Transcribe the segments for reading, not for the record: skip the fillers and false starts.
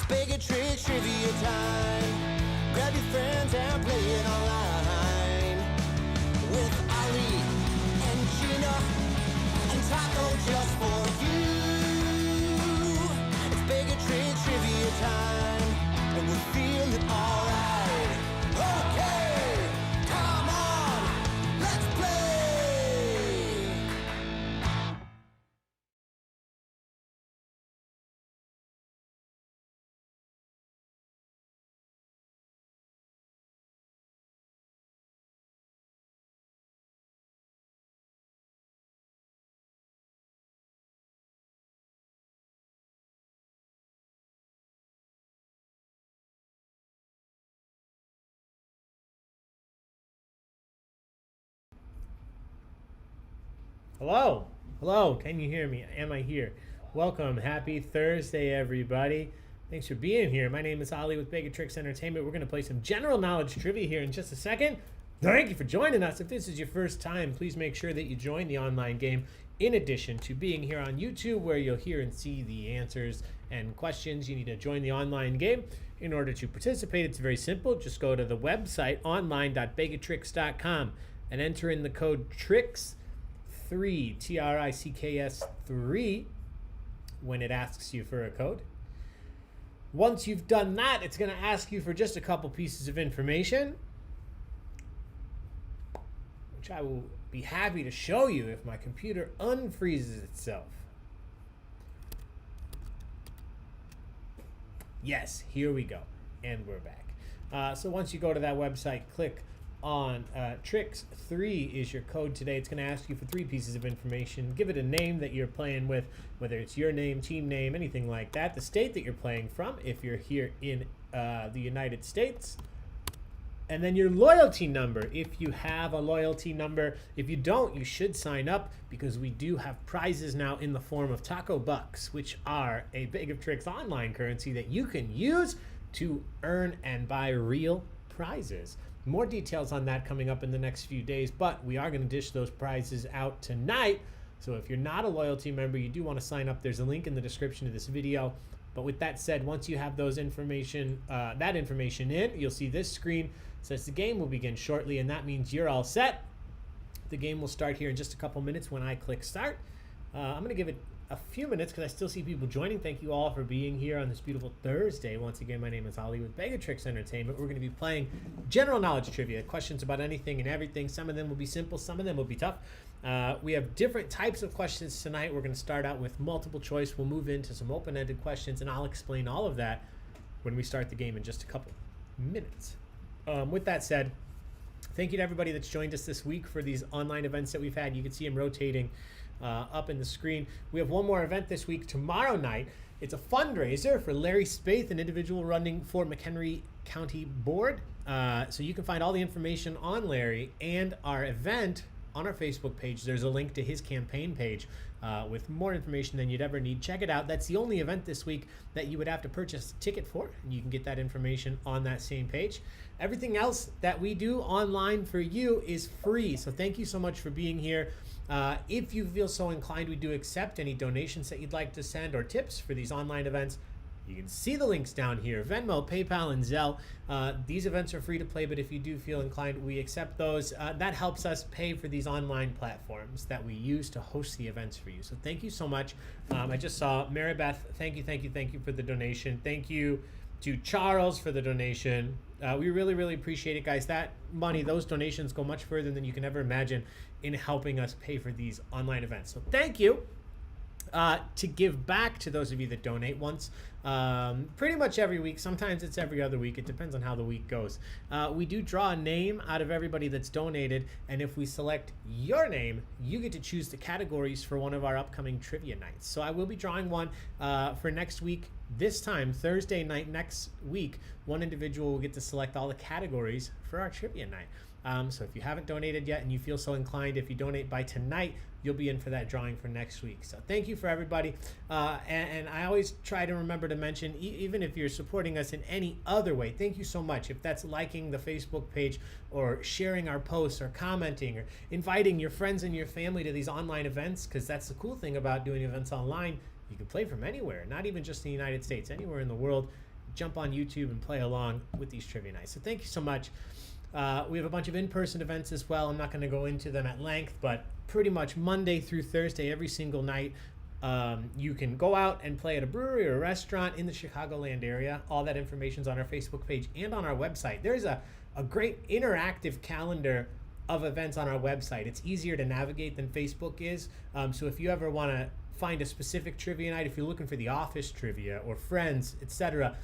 Baig Tricks trivia time. Grab your friends and play it online. With Ali and Gina and Taco just for you. It's Baig Tricks trivia time, and we're feeling alright. Okay, come on, let's play. Hello, can you hear me? Am I here? Welcome, happy Thursday, everybody. Thanks for being here. My name is Ali with Baig Tricks Entertainment. We're going to play some general knowledge trivia here in just a second. Thank you for joining us. If this is your first time, please make sure that you join the online game in addition to being here on YouTube, where you'll hear and see the answers and questions. You need to join the online game in order to participate. It's very simple. Just go to the website online.baigoftricks.com and enter in the code TRICKS3, TRICKS3, when it asks you for a code. Once you've done that, it's going to ask you for just a couple pieces of information, which I will be happy to show you if my computer unfreezes itself. Yes, here we go. And we're back. So once you go to that website, click on Tricks3 is your code today. It's going to ask you for 3 pieces of information. Give it a name that you're playing with, whether it's your name, team name, anything like that. The state that you're playing from, if you're here in the United States. And then your loyalty number, if you have a loyalty number. If you don't, you should sign up, because we do have prizes now in the form of Taco Bucks, which are a Baig of Tricks online currency that you can use to earn and buy real prizes. More details on that coming up in the next few days, but we are going to dish those prizes out tonight. So if you're not a loyalty member, you do want to sign up. There's a link in the description of this video. But with that said, once you have those information, that information in, you'll see this screen says the game will begin shortly, and that means you're all set. The game will start here in just a couple minutes when I click start. I'm going to give it a few minutes because I still see people joining. Thank you all for being here on this beautiful Thursday. Once again, my name is Ali with Baig Tricks Entertainment. We're going to be playing general knowledge trivia, questions about anything and everything. Some of them will be simple, some of them will be tough. We have different types of questions tonight. We're going to start out with multiple choice. We'll move into some open-ended questions, and I'll explain all of that when we start the game in just a couple minutes. With that said, thank you to everybody that's joined us this week for these online events that we've had. You can see them rotating up in the screen. We have one more event this week tomorrow night. It's a fundraiser for Larry Spaeth, an individual running for McHenry County Board. So you can find all the information on Larry and our event on our Facebook page. There's a link to his campaign page with more information than you'd ever need. Check it out. That's the only event this week that you would have to purchase a ticket for, and you can get that information on that same page. Everything else that we do online for you is free. So thank you so much for being here. If you feel so inclined, we do accept any donations that you'd like to send or tips for these online events. You can see the links down here: Venmo, PayPal, and Zelle. These events are free to play, but if you do feel inclined, we accept those. That helps us pay for these online platforms that we use to host the events for you. So thank you so much. I just saw Maribeth. Thank you for the donation. Thank you to Charles for the donation. We really appreciate it, guys. That money, those donations go much further than you can ever imagine in helping us pay for these online events. So thank you. To give back to those of you that donate once, pretty much every week. Sometimes it's every other week. It depends on how the week goes. We do draw a name out of everybody that's donated, and if we select your name, you get to choose the categories for one of our upcoming trivia nights. So I will be drawing one for next week. This time, Thursday night next week, one individual will get to select all the categories for our trivia night. So if you haven't donated yet and you feel so inclined, if you donate by tonight, you'll be in for that drawing for next week. So thank you for everybody. And I always try to remember to mention, even if you're supporting us in any other way, thank you so much. If that's liking the Facebook page or sharing our posts or commenting or inviting your friends and your family to these online events, because that's the cool thing about doing events online. You can play from anywhere, not even just the United States, anywhere in the world. jump on YouTube and play along with these trivia nights. So thank you so much. We have a bunch of in-person events as well. I'm not going to go into them at length, but pretty much Monday through Thursday, every single night, you can go out and play at a brewery or a restaurant in the Chicagoland area. All that information's on our Facebook page and on our website. There's a great interactive calendar of events on our website. It's easier to navigate than Facebook is. So if you ever want to find a specific trivia night, if you're looking for the office trivia or friends, etc.,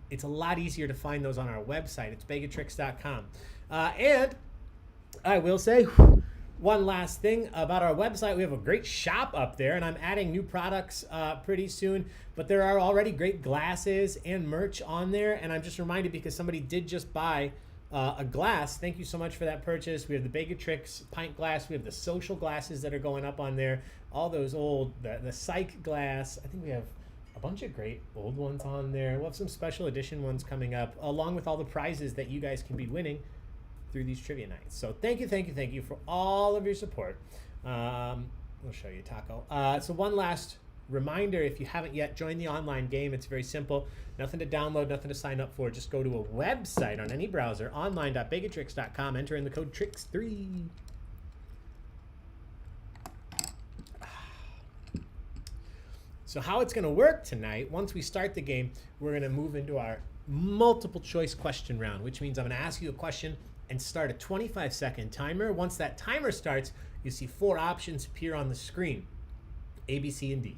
it's a lot easier to find those on our website. It's baigoftricks.com. And I will say one last thing about our website. We have a great shop up there, and I'm adding new products pretty soon. But there are already great glasses and merch on there. And I'm just reminded because somebody did just buy a glass. Thank you so much for that purchase. We have the Baig-O-Tricks pint glass. We have the social glasses that are going up on there. All those old, the Psych glass. I think we have a bunch of great old ones on there. We'll have some special edition ones coming up, along with all the prizes that you guys can be winning through these trivia nights. So thank you for all of your support. We'll show you Taco. So one last reminder, if you haven't yet joined the online game, it's very simple. Nothing to download, nothing to sign up for. Just go to a website on any browser, online.baigoftricks.com, enter in the code TRICKS3. So how it's going to work tonight, once we start the game, we're going to move into our multiple choice question round, which means I'm going to ask you a question and start a 25-second timer. Once that timer starts, you see 4 options appear on the screen, A, B, C, and D.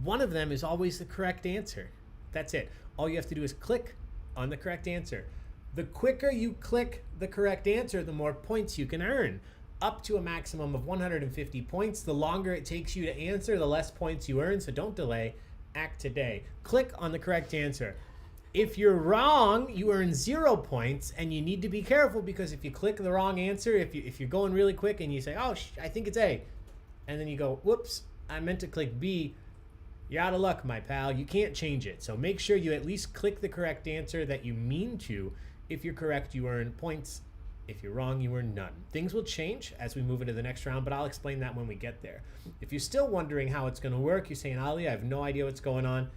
One of them is always the correct answer. That's it. All you have to do is click on the correct answer. The quicker you click the correct answer, the more points you can earn, up to a maximum of 150 points. The longer it takes you to answer, the less points you earn, so don't delay. Act today. Click on the correct answer. If you're wrong, you earn 0 points, and you need to be careful because if you click the wrong answer, if you're going really quick and you say, oh, I think it's A, and then you go, whoops, I meant to click B, you're out of luck, my pal. You can't change it. So make sure you at least click the correct answer that you mean to. If you're correct, you earn points. If you're wrong, you earn none. Things will change as we move into the next round, but I'll explain that when we get there. If you're still wondering how it's going to work, you're saying, Ali, I have no idea what's going on.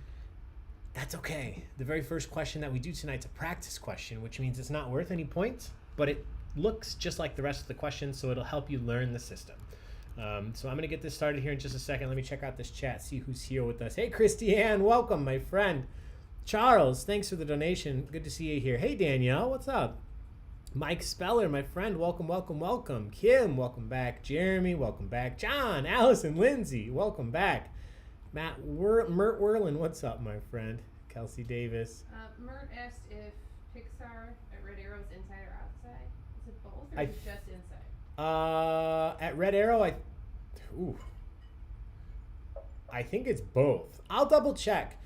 That's okay. The very first question that we do tonight's a practice question, which means it's not worth any points, but it looks just like the rest of the questions, so it'll help you learn the system. So I'm going to get this started here in just a second. Let me check out this chat, see who's here with us. Hey, Christiane, welcome, my friend. Charles, thanks for the donation. Good to see you here. Hey, Danielle, what's up? Mike Speller, my friend, welcome. Kim, welcome back. Jeremy, welcome back. John, Allison, Lindsay, welcome back. Mert Werlin, what's up, my friend? Kelsey Davis. Mert asked if Pixar at Red Arrow is inside or outside. Is it both or is it just inside? At Red Arrow, I think it's both. I'll double check.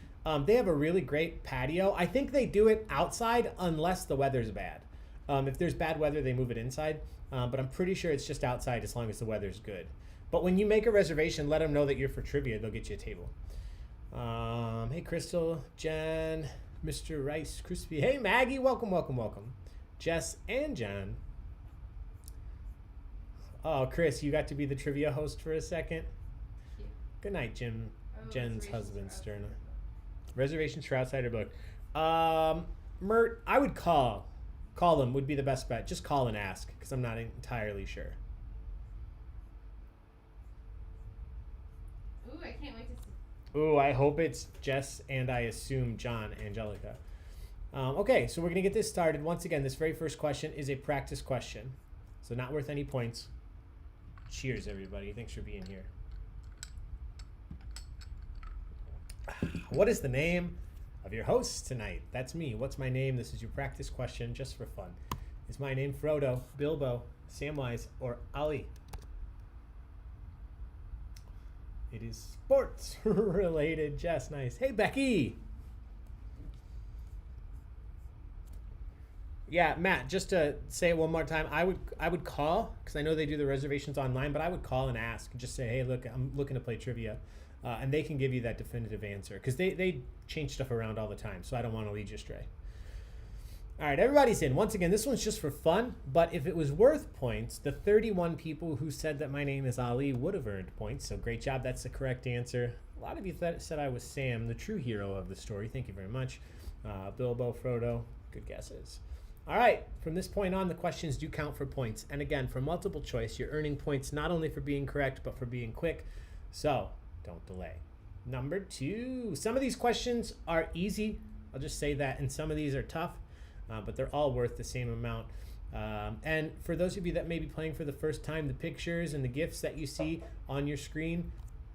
They have a really great patio. I think they do it outside unless the weather's bad. If there's bad weather, they move it inside. But I'm pretty sure it's just outside as long as the weather's good. But when you make a reservation, let them know that you're for trivia. They'll get you a table. Hey, Crystal, Jen, Mr. Rice Crispy. Hey, Maggie, welcome. Jess and John. Oh, Chris, you got to be the trivia host for a second. Yeah. Good night, Jim. Jen's husband, Sterna. Reservations for outsider book. Mert, I would call. Call them would be the best bet. Just call and ask because I'm not entirely sure. Ooh, I can't wait to see. Ooh, I hope it's Jess and I assume John Angelica. Okay, so we're going to get this started. Once again, this very first question is a practice question. So not worth any points. Cheers, everybody. Thanks for being here. What is the name of your host tonight? That's me. What's my name? This is your practice question just for fun. Is my name Frodo, Bilbo, Samwise, or Ali? It is sports related. Jess, nice. Hey, Becky. Yeah, Matt, just to say it one more time, I would call, because I know they do the reservations online, but I would call and ask. Just say, hey, look, I'm looking to play trivia. And they can give you that definitive answer, because they change stuff around all the time, so I don't want to lead you astray. All right, everybody's in. Once again, this one's just for fun, but if it was worth points, the 31 people who said that my name is Ali would have earned points, so great job. That's the correct answer. A lot of you said I was Sam, the true hero of the story. Thank you very much. Bilbo, Frodo, good guesses. All right, from this point on, the questions do count for points. And again, for multiple choice, you're earning points not only for being correct, but for being quick. So don't delay. Number 2. Some of these questions are easy. I'll just say that. And some of these are tough, but they're all worth the same amount. And for those of you that may be playing for the first time, the pictures and the GIFs that you see on your screen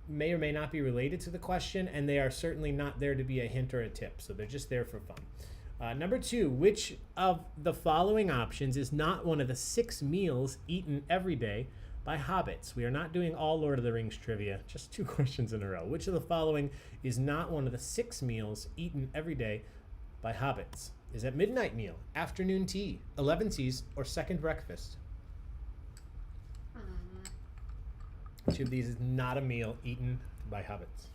may or may not be related to the question, and they are certainly not there to be a hint or a tip. So they're just there for fun. Number 2, which of the following options is not one of the 6 meals eaten every day by hobbits? We are not doing all Lord of the Rings trivia, just 2 questions in a row. Which of the following is not one of the 6 meals eaten every day by hobbits? Is it midnight meal, afternoon tea, 11sies, or second breakfast? Which of these is not a meal eaten by hobbits?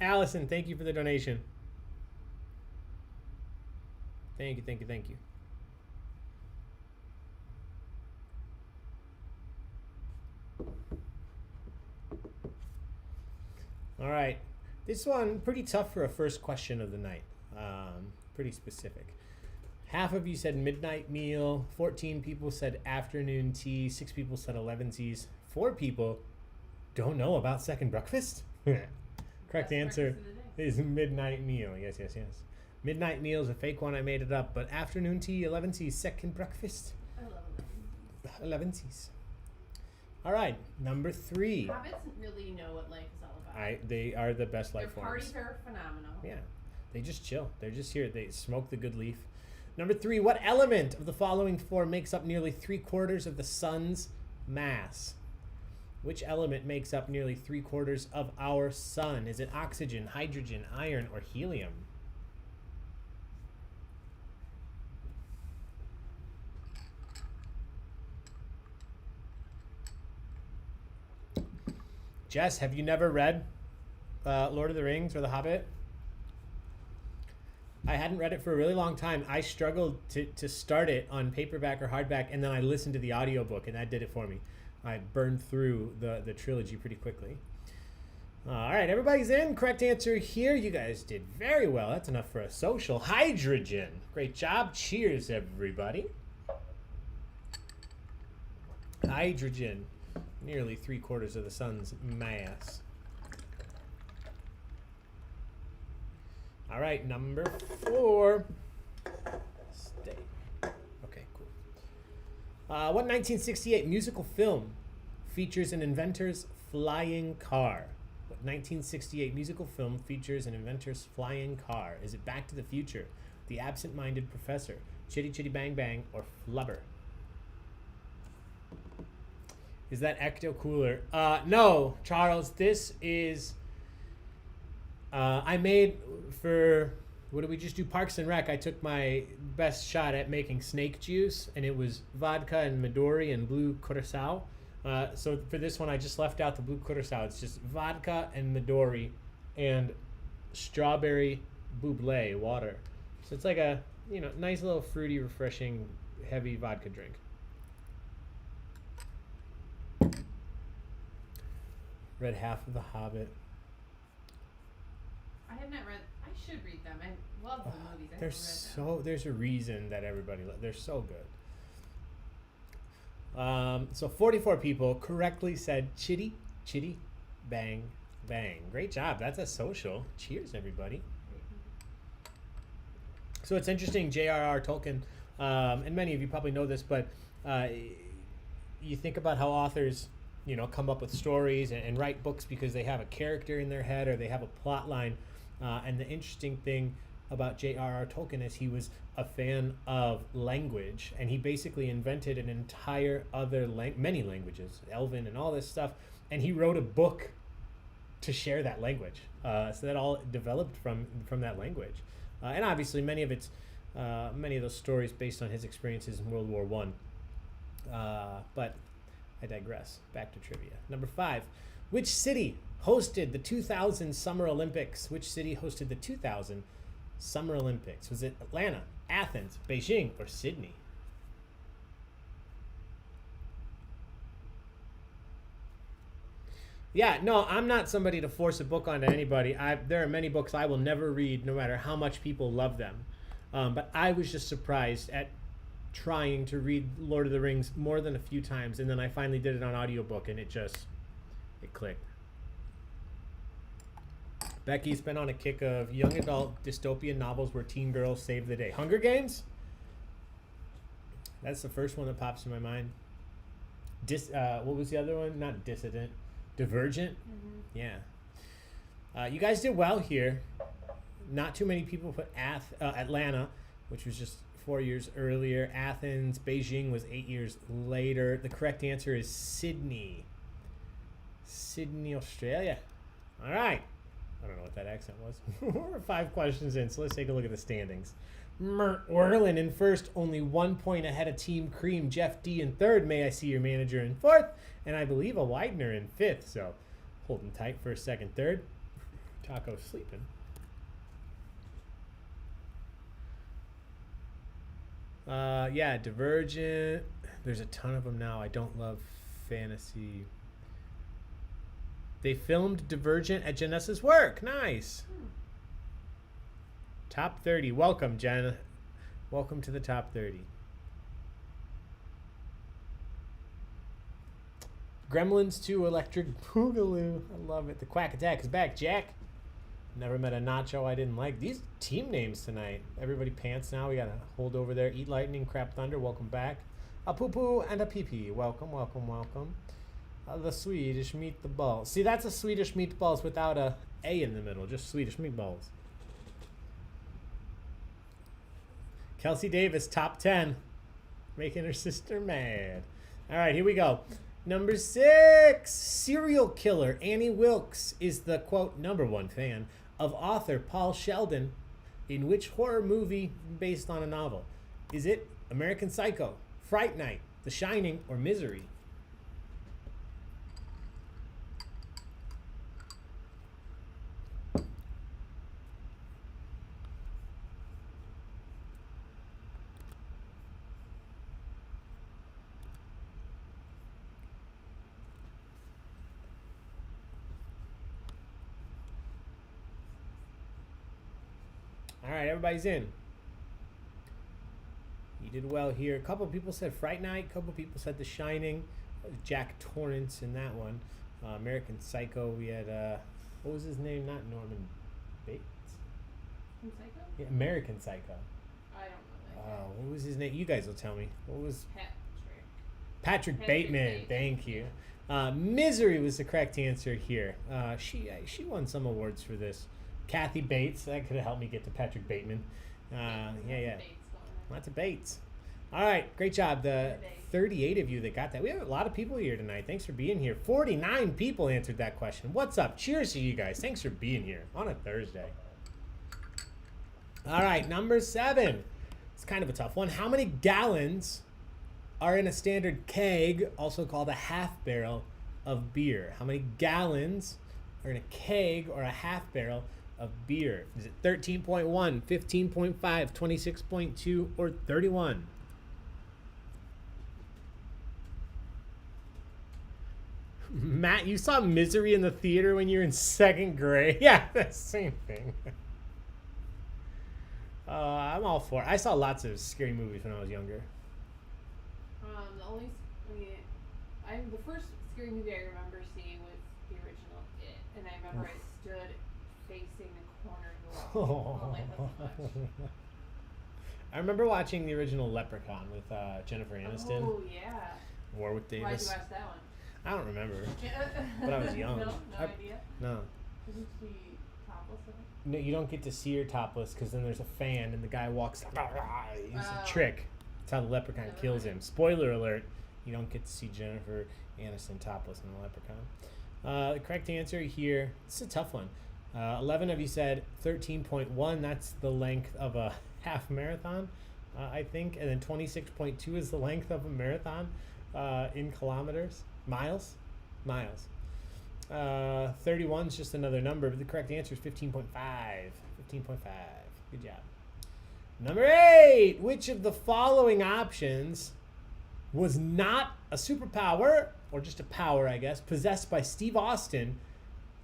Allison, thank you for the donation. Thank you, thank you, thank you. All right. This one, pretty tough for a first question of the night. Pretty specific. Half of you said midnight meal. 14 people said afternoon tea. 6 people said 11sies. 4 people don't know about second breakfast. Correct answer is midnight meal. Yes, yes, yes. Midnight meal is a fake one. I made it up. But afternoon tea, 11sies, second breakfast. I love 11sies. All right, number 3. Hobbits really know what life is all about. They are the best life Their forms. parties are phenomenal. Yeah, they just chill. They're just here. They smoke the good leaf. Number 3, what element of the following 4 makes up nearly 3/4 of the sun's mass? Which element makes up nearly 3/4 of our sun? Is it oxygen, hydrogen, iron, or helium? Jess, have you never read Lord of the Rings or The Hobbit? I hadn't read it for a really long time. I struggled to start it on paperback or hardback, and then I listened to the audiobook, and that did it for me. I burned through the trilogy pretty quickly. All right, everybody's in. Correct answer here. You guys did very well. That's enough for a social. Hydrogen. Great job. Cheers, everybody. Hydrogen. Nearly 3/4 of the sun's mass. All right, number 4. Stay. Okay, cool. What 1968 musical film features an inventor's flying car? What 1968 musical film features an inventor's flying car? Is it Back to the Future, The Absent-Minded Professor, Chitty Chitty Bang Bang, or Flubber? Is that Ecto Cooler? No, Charles. This is... I made for... What did we just do? Parks and Rec. I took my best shot at making snake juice, and it was vodka and Midori and blue curacao. So for this one, I just left out the blue curacao. It's just vodka and Midori and strawberry bubbly water. So it's like a, nice little fruity, refreshing, heavy vodka drink. Read half of The Hobbit. I have not read. I should read them. I love the movies. I There's haven't read them. there's a reason that everybody they're so good. So 44 people correctly said Chitty Chitty Bang Bang. Great job. That's a social. Cheers, everybody. So it's interesting, J.R.R. Tolkien, and many of you probably know this, but you think about how authors, come up with stories and write books because they have a character in their head or they have a plot line. And the interesting thing about J.R.R. Tolkien is he was a fan of language, and he basically invented an entire other many languages, Elven and all this stuff, and he wrote a book to share that language. So that all developed from that language. And obviously many of those stories based on his experiences in World War I. But I digress. Back to trivia. Number 5. Which city hosted the 2000 Summer Olympics? Which city hosted the 2000 Summer Olympics? Was it Atlanta, Athens, Beijing, or Sydney? Yeah, no, I'm not somebody to force a book onto anybody. There are many books I will never read, no matter how much people love them. But I was just surprised at trying to read Lord of the Rings more than a few times, and then I finally did it on audiobook, and it clicked. Becky's been on a kick of young adult dystopian novels where teen girls save the day. Hunger Games? That's the first one that pops in my mind. What was the other one? Not Dissident. Divergent? Mm-hmm. Yeah. You guys did well here. Not too many people put Atlanta, which was just 4 years earlier. Athens, Beijing was 8 years later. The correct answer is Sydney. Sydney, Australia. All right. I don't know what that accent was. We're 5 questions in, so let's take a look at the standings. Whirlin in first, only 1 point ahead of Team Cream. Jeff D in third. May I see your manager in fourth? And I believe a Widener in fifth. So holding tight first, second, third. Taco's sleeping. Yeah, Divergent. There's a ton of them now. I don't love fantasy. They filmed Divergent at Genesis Work. Nice. Top 30. Welcome, Jen. Welcome to the top 30. Gremlins 2 Electric Boogaloo. I love it. The Quack Attack is back, Jack. Never met a nacho I didn't like. These team names tonight. Everybody pants now. We got a hold over there. Eat Lightning, Crap Thunder. Welcome back. A poo poo and a pee pee. Welcome, welcome, welcome. The Swedish meatballs. See, that's a Swedish meatballs without a in the middle. Just Swedish meatballs. Kelsey Davis, top 10. Making her sister mad. All right, here we go. Number 6. Serial killer Annie Wilkes is the, quote, #1 fan of author Paul Sheldon in which horror movie based on a novel? Is it American Psycho, Fright Night, The Shining, or Misery? All right, everybody's in. You did well here. A couple people said Fright Night. A couple people said The Shining. Jack Torrance in that one. American Psycho. We had, what was his name? Not Norman Bates. Psycho? Yeah, American Psycho. I don't know that guy. What was his name? You guys will tell me. What was... Patrick Bateman. Thank you. Misery was the correct answer here. She won some awards for this. Kathy Bates, that could have helped me get to Patrick Bateman. Yeah. Lots of Bates. All right, great job. The 38 of you that got that. We have a lot of people here tonight. Thanks for being here. 49 people answered that question. What's up? Cheers to you guys. Thanks for being here on a Thursday. All right, number 7. It's kind of a tough one. How many gallons are in a standard keg, also called a half barrel of beer? How many gallons are in a keg or a half barrel of beer? Is it 13.1, 15.5, 26.2, or 31? Matt, you saw Misery in the theater when you were in 2nd grade? Yeah, the same thing. I'm all for it. I saw lots of scary movies when I was younger. The first scary movie I remember seeing was the original It, and I remember I stood facing the corner of the wall. I remember watching the original Leprechaun with Jennifer Aniston. Oh, yeah. Warwick Davis. Why'd you watch that one? I don't remember, but I was young. No idea? No. Isn't she topless in it? No, you don't get to see her topless because then there's a fan and the guy walks. He's a trick. That's how the Leprechaun kills him. Spoiler alert. You don't get to see Jennifer Aniston topless in the Leprechaun. The correct answer here, this is a tough one. 11 of you said 13.1. That's the length of a half marathon, I think. And then 26.2 is the length of a marathon in kilometers. Miles. 31 is just another number, but the correct answer is 15.5. 15.5. Good job. Number 8. Which of the following options was not a superpower, or just a power, I guess, possessed by Steve Austin,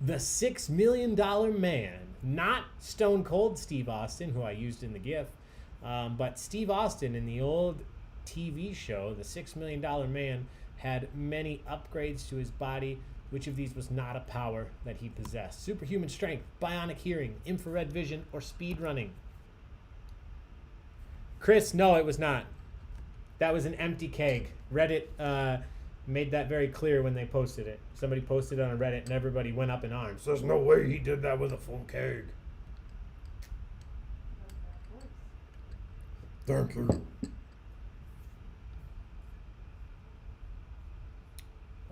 the $6 million man? Not Stone Cold Steve Austin, who I used in the GIF, but Steve Austin in the old TV show, the $6 million man, had many upgrades to his body. Which of these was not a power that he possessed? Superhuman strength, bionic hearing, infrared vision, or speed running? Chris, no, it was not. That was an empty keg. Reddit made that very clear when they posted it. Somebody posted it on Reddit and everybody went up in arms. There's no way he did that with a full keg. Thank you.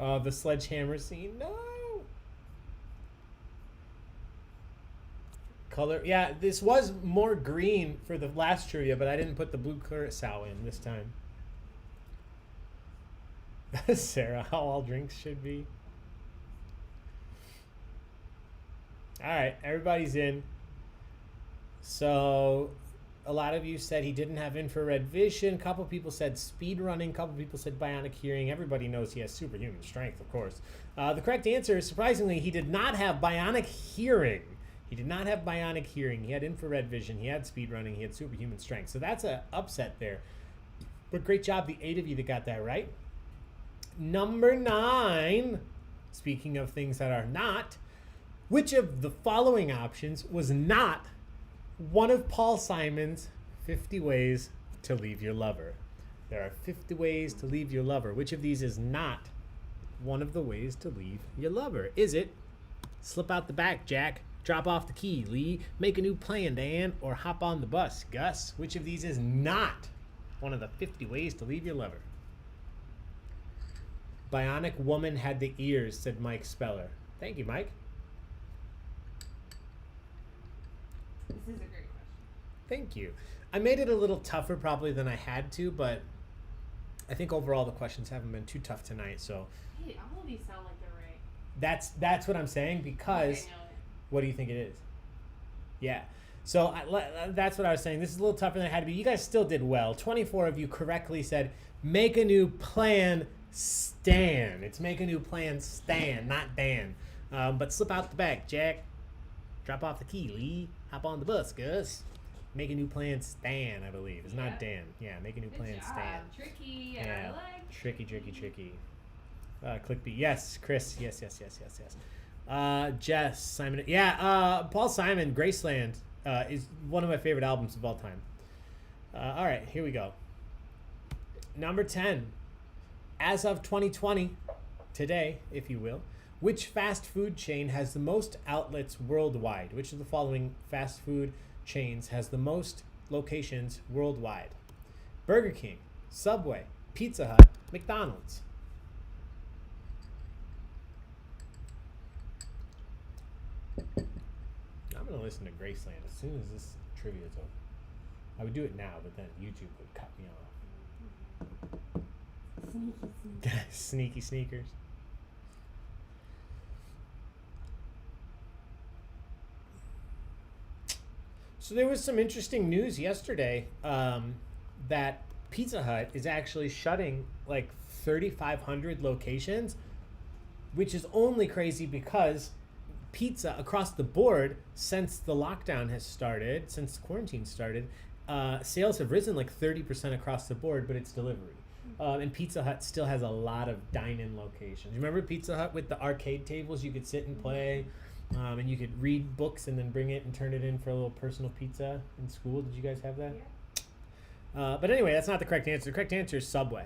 Oh, the sledgehammer scene. No. Color. Yeah, this was more green for the last trivia, but I didn't put the blue curacao in this time. Sarah, how all drinks should be. All right, everybody's in. So a lot of you said he didn't have infrared vision. A couple people said speed running. A couple people said bionic hearing. Everybody knows he has superhuman strength, of course. The correct answer is, surprisingly, he did not have bionic hearing. He did not have bionic hearing. He had infrared vision. He had speed running. He had superhuman strength. So that's an upset there. But great job, the 8 of you that got that right. Number 9, speaking of things that are not, which of the following options was not one of Paul Simon's 50 ways to leave your lover? There are 50 ways to leave your lover. Which of these is not one of the ways to leave your lover? Is it slip out the back, Jack, drop off the key, Lee, make a new plan, Dan, or hop on the bus, Gus? Which of these is not one of the 50 ways to leave your lover? Bionic woman had the ears, said Mike Speller. Thank you, Mike. This is a great question. Thank you. I made it a little tougher probably than I had to, but I think overall the questions haven't been too tough tonight. So Hey, all of these sound like they're right. that's what I'm saying, because Okay, no. what do you think it is? Yeah. So that's what I was saying. This is a little tougher than it had to be. You guys still did well. 24 of you correctly said, make a new plan, Stan. It's make a new plan, Stan, not Dan. But slip out the back, Jack. Drop off the key, Lee. Hop on the bus, Gus. Make a new plan, Stan, I believe. It's not Dan. Yeah, make a new Good plan, job. Stan. Tricky. Yeah. I like. Tricky. Click B. Yes, Chris. Yes. Jess, Simon. Yeah, Paul Simon, Graceland is one of my favorite albums of all time. All right, here we go. Number 10. As of 2020, today, if you will, which fast food chain has the most outlets worldwide? Which of the following fast food chains has the most locations worldwide? Burger King, Subway, Pizza Hut, McDonald's. I'm going to listen to Graceland as soon as this trivia is over. I would do it now, but then YouTube would cut me off. Sneaky sneakers. So there was some interesting news yesterday that Pizza Hut is actually shutting like 3,500 locations, which is only crazy because pizza across the board, since the lockdown has started, since quarantine started, sales have risen like 30% across the board, but it's delivery. And Pizza Hut still has a lot of dine-in locations. Remember Pizza Hut with the arcade tables? You could sit and play, and you could read books and then bring it and turn it in for a little personal pizza in school. Did you guys have that? Yeah. But anyway, that's not the correct answer. The correct answer is Subway.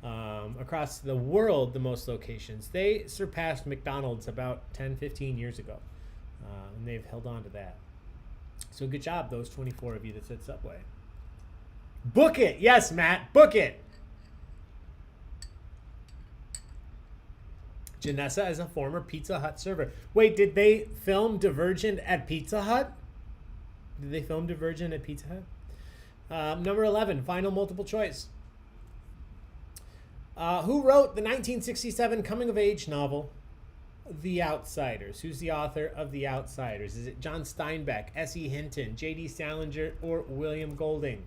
Across the world, the most locations. They surpassed McDonald's about 10, 15 years ago, and they've held on to that. So good job, those 24 of you that said Subway. Book it. Yes, Matt. Book it. Janessa is a former Pizza Hut server. Wait, did they film Divergent at Pizza Hut? Did they film Divergent at Pizza Hut? Number 11, final multiple choice. Who wrote the 1967 coming-of-age novel The Outsiders. Who's the author of The Outsiders? Is it John Steinbeck, S.E. Hinton, J.D. Salinger, or William Golding?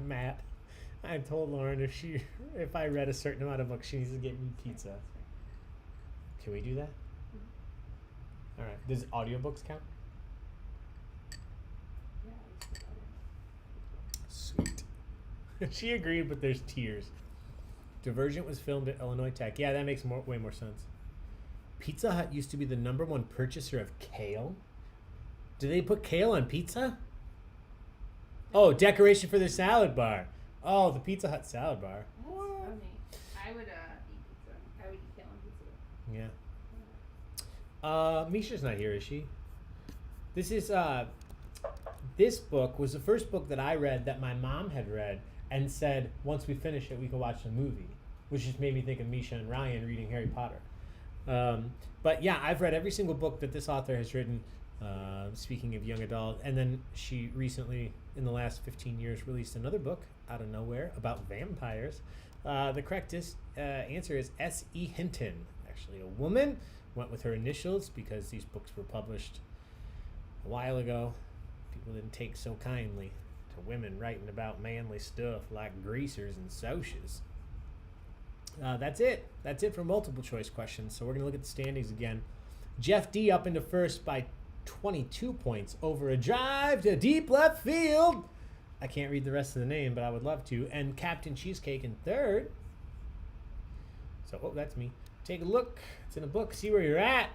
Matt, I told Lauren if I read a certain amount of books, she needs to get me pizza. Can we do that? All right. Does audiobooks count? Sweet. She agreed, but there's tears. Divergent was filmed at Illinois Tech. Yeah, that makes way more sense. Pizza Hut used to be the #1 purchaser of kale. Do they put kale on pizza? Oh, decoration for their salad bar. Oh, the Pizza Hut salad bar. That's funny. I would eat pizza. I would eat kale on pizza. Yeah. Misha's not here, is she? This is this book was the first book that I read that my mom had read and said once we finish it we could watch the movie, which just made me think of Misha and Ryan reading Harry Potter. But yeah, I've read every single book that this author has written. Speaking of young adult, and then she recently, in the last 15 years, released another book out of nowhere about vampires. The correct answer is S.E. Hinton. Actually, a woman. Went with her initials because these books were published a while ago. People didn't take so kindly to women writing about manly stuff like greasers and socias. That's it. That's it for multiple choice questions. So we're going to look at the standings again. Jeff D up into first by 22 points over a drive to deep left field. I can't read the rest of the name, but I would love to. And Captain Cheesecake in third. So, that's me. Take a look. It's in a book. See where you're at.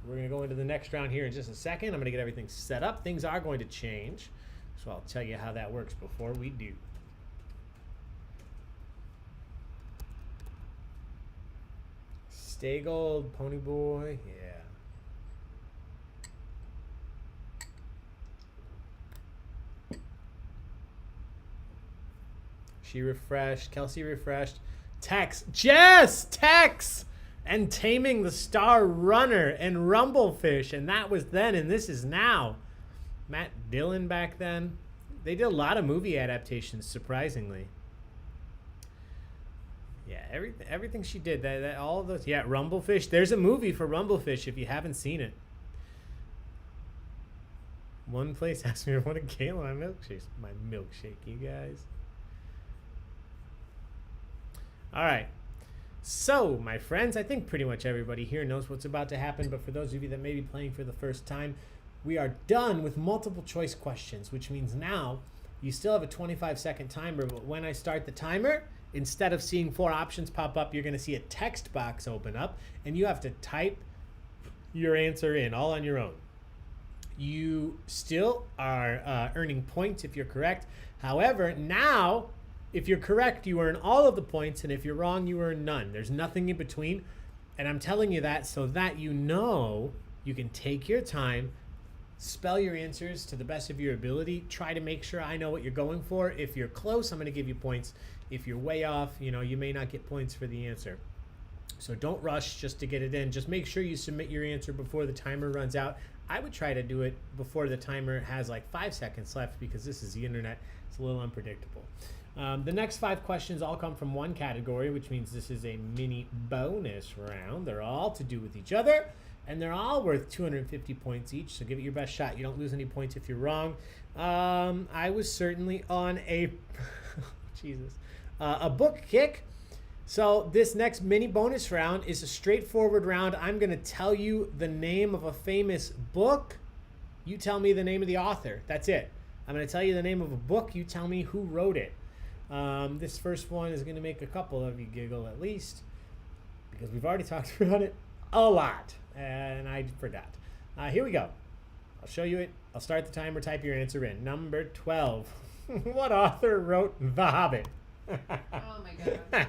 We're going to go into the next round here in just a second. I'm going to get everything set up. Things are going to change. So I'll tell you how that works before we do. Stay gold, Pony Boy. Yeah. She refreshed. Kelsey refreshed. Tex. Jess! Tex! And Taming the Star Runner and Rumblefish. And that was then and this is now. Matt Dillon back then. They did a lot of movie adaptations, surprisingly. Yeah, everything she did. That all of those. Yeah, Rumblefish. There's a movie for Rumblefish if you haven't seen it. One place asked me what a gallon of my milkshake, you guys. All right. So, my friends, I think pretty much everybody here knows what's about to happen, but for those of you that may be playing for the first time, we are done with multiple choice questions, which means now you still have a 25-second timer, but when I start the timer, instead of seeing 4 options pop up, you're going to see a text box open up, and you have to type your answer in all on your own. You still are earning points if you're correct. However, now, if you're correct, you earn all of the points, and if you're wrong, you earn none. There's nothing in between, and I'm telling you that so that you know you can take your time, spell your answers to the best of your ability, try to make sure I know what you're going for. If you're close, I'm going to give you points. If you're way off, you may not get points for the answer. So don't rush just to get it in. Just make sure you submit your answer before the timer runs out. I would try to do it before the timer has like 5 seconds left because this is the internet. It's a little unpredictable. The next 5 questions all come from one category, which means this is a mini bonus round. They're all to do with each other, and they're all worth 250 points each, so give it your best shot. You don't lose any points if you're wrong. I was certainly on a a book kick. So this next mini bonus round is a straightforward round. I'm going to tell you the name of a famous book. You tell me the name of the author. That's it. I'm going to tell you the name of a book. You tell me who wrote it. This first one is going to make a couple of you giggle at least because we've already talked about it a lot and I forgot. Here we go. I'll show you it. I'll start the timer. Type your answer in. Number 12. What author wrote The Hobbit? Oh my god.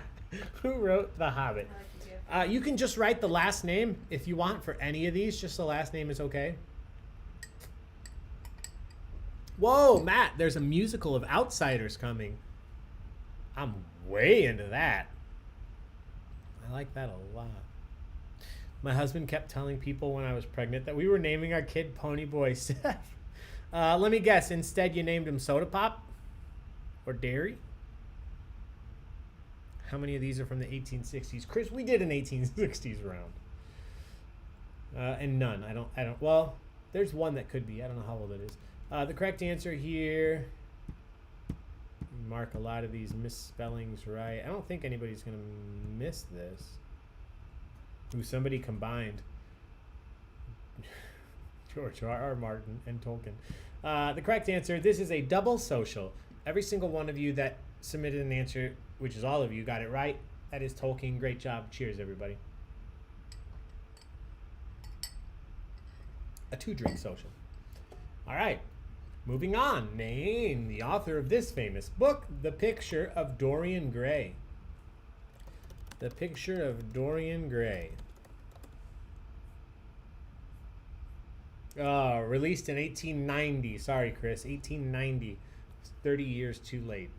Who wrote The Hobbit? You can just write the last name if you want for any of these. Just the last name is okay. Whoa, Matt, there's a musical of Outsiders coming. I'm way into that. I like that a lot. My husband kept telling people when I was pregnant that we were naming our kid Pony Boy Seth. Let me guess. Instead, you named him Soda Pop? Or Dairy? How many of these are from the 1860s? Chris, we did an 1860s round. And none. I don't. Well, there's one that could be. I don't know how old it is. The correct answer here. Mark a lot of these misspellings right. I don't think anybody's going to miss this. Ooh, somebody combined George R.R. Martin and Tolkien. The correct answer, this is a double social. Every single one of you that submitted an answer, which is all of you, got it right. That is Tolkien. Great job. Cheers, everybody. A 2-drink social. All right. Moving on. Name the author of this famous book, The Picture of Dorian Gray. The Picture of Dorian Gray. Released in 1890. Sorry, Chris. 1890. 30 years too late.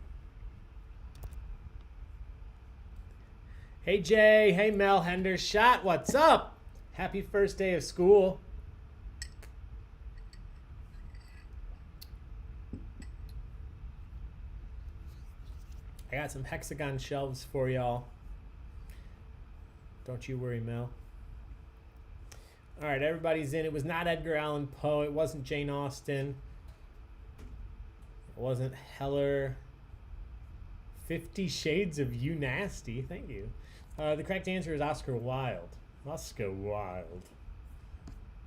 Hey, Jay. Hey, Mel Hendershot. What's up? Happy first day of school. I got some hexagon shelves for y'all. Don't you worry, Mel. All right, everybody's in. It was not Edgar Allan Poe. It wasn't Jane Austen. It wasn't Heller. 50 Shades of You Nasty. Thank you. The correct answer is Oscar Wilde. Oscar Wilde.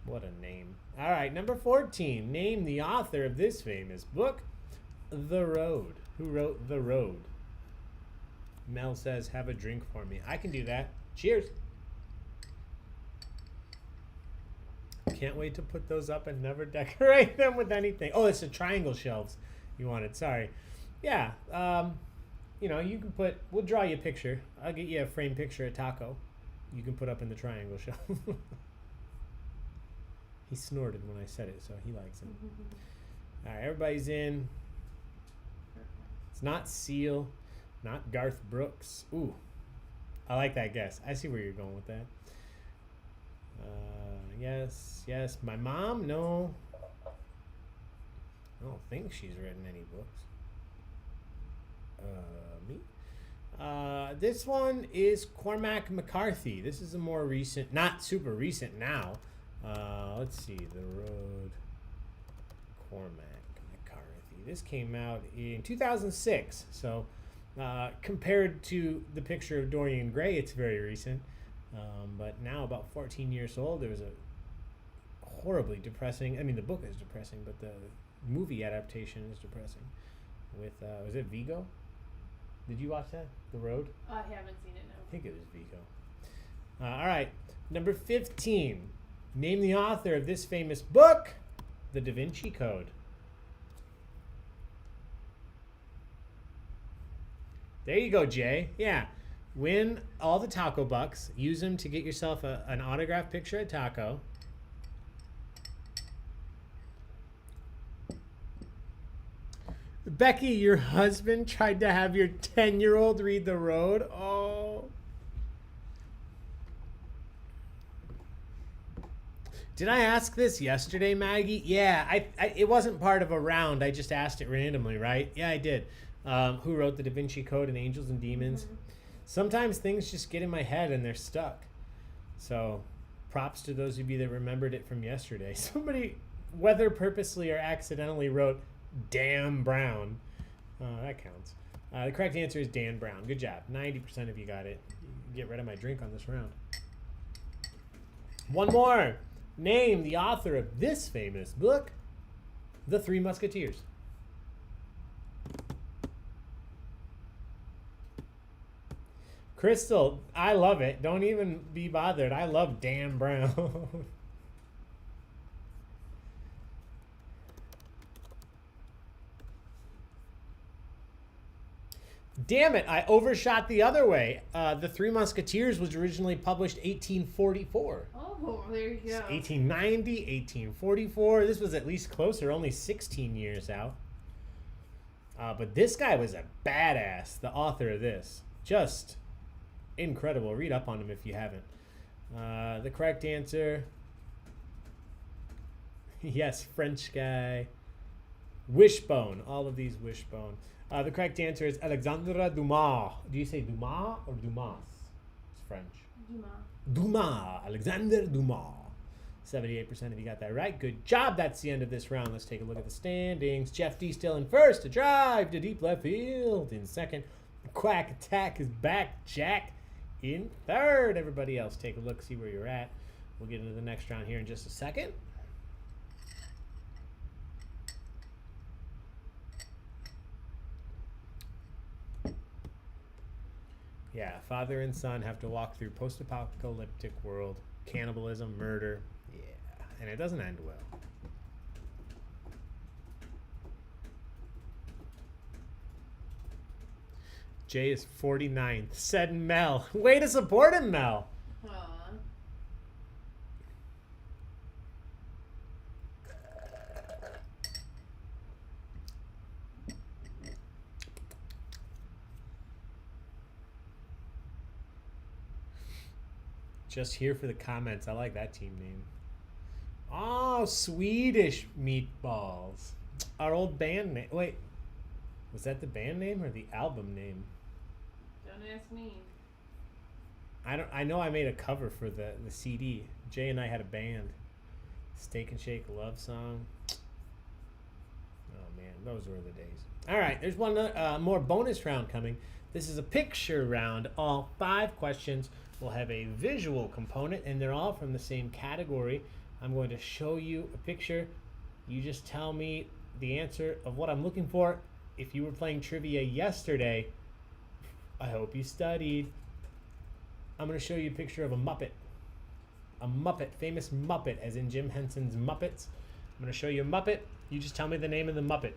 What a name. All right, number 14. Name the author of this famous book, The Road. Who wrote The Road? Mel says, have a drink for me. I can do that. Cheers. Can't wait to put those up and never decorate them with anything. Oh, it's the triangle shelves you wanted. Sorry. Yeah. You know, you can put, we'll draw you a picture. I'll get you a framed picture of Taco. You can put up in the triangle shelf. He snorted when I said it, so he likes it. All right, everybody's in. It's not Seal. Not Garth Brooks. Ooh, I like that guess. I see where you're going with that. Yes, yes. My mom? No. I don't think she's written any books. Me? This one is Cormac McCarthy. This is a more recent, not super recent now. Let's see. The Road. Cormac McCarthy. This came out in 2006. So compared to The Picture of Dorian Gray, it's very recent. But now about 14 years old. There was a horribly depressing, I mean the book is depressing, but the movie adaptation is depressing. With, was it Vigo? Did you watch that? The Road? I haven't seen it, no. I think it was Vigo. All right, number 15. Name the author of this famous book, The Da Vinci Code. There you go, Jay. Yeah. Win all the Taco Bucks. Use them to get yourself an autographed picture of Taco. Becky, your husband tried to have your 10-year-old read The Road. Oh. Did I ask this yesterday, Maggie? Yeah, it wasn't part of a round. I just asked it randomly, right? Yeah, I did. Who wrote the Da Vinci Code and Angels and Demons? Mm-hmm. Sometimes things just get in my head and they're stuck. So props to those of you that remembered it from yesterday. Somebody, whether purposely or accidentally, wrote Dan Brown. That counts. The correct answer is Dan Brown. Good job. 90% of you got it. Get rid of my drink on this round. One more. Name the author of this famous book, The Three Musketeers. Crystal, I love it. Don't even be bothered. I love Dan Brown. Damn it, I overshot the other way. The Three Musketeers was originally published 1844. Oh, there you go. 1890, 1844. This was at least closer, only 16 years out. But this guy was a badass, the author of this. Just incredible. Read up on him if you haven't. The correct answer, yes, French guy. Wishbone. All of these Wishbone. The correct answer is Alexandre Dumas. Do you say Dumas or Dumas? It's French. Dumas. Dumas. Alexander Dumas. 78% of you got that right. Good job. That's the end of this round. Let's take a look at the standings. Jeff D still in first. A drive to deep left field in second. Quack Attack is back. Jack in third. Everybody else, take a look, see where you're at. We'll get into the next round here in just a second. Yeah, father and son have to walk through post-apocalyptic world, cannibalism, murder. Yeah, and it doesn't end well. Jay is 49th. Said Mel. Way to support him, Mel. Aw. Just here for the comments. I like that team name. Oh, Swedish Meatballs. Our old band name. Wait, was that the band name or the album name? Don't ask me. I know I made a cover for the CD. Jay and I had a band. Steak and Shake Love Song. Oh man, those were the days. All right, there's one more bonus round coming. This is a picture round. All 5 questions will have a visual component, and they're all from the same category. I'm going to show you a picture. You just tell me the answer of what I'm looking for. If you were playing trivia yesterday, I hope you studied. I'm going to show you a picture of a Muppet. A Muppet, famous Muppet, as in Jim Henson's Muppets. I'm going to show you a Muppet. You just tell me the name of the Muppet.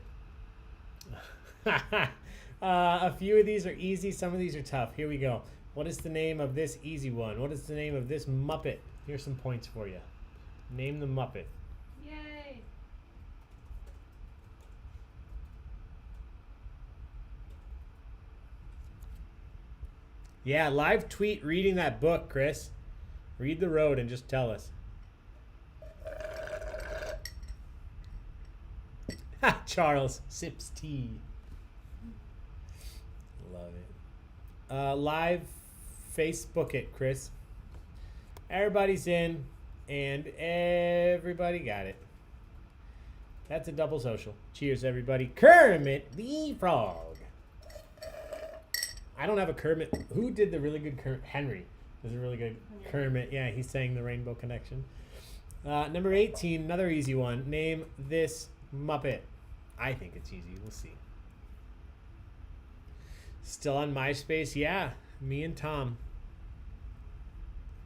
A few of these are easy. Some of these are tough. Here we go. What is the name of this easy one? What is the name of this Muppet? Here's some points for you. Name the Muppet. Yay. Yeah, live tweet reading that book, Chris. Read The Road and just tell us. Charles sips tea. Love it. Live Facebook it, Chris. Everybody's in, and everybody got it. That's a double social. Cheers, everybody. Kermit the Frog. I don't have a Kermit. Who did the really good Kermit? Henry does a really good Kermit. Yeah, he's saying the Rainbow Connection. Number 18, another easy one. Name this Muppet. I think it's easy. We'll see. Still on MySpace? Yeah, me and Tom.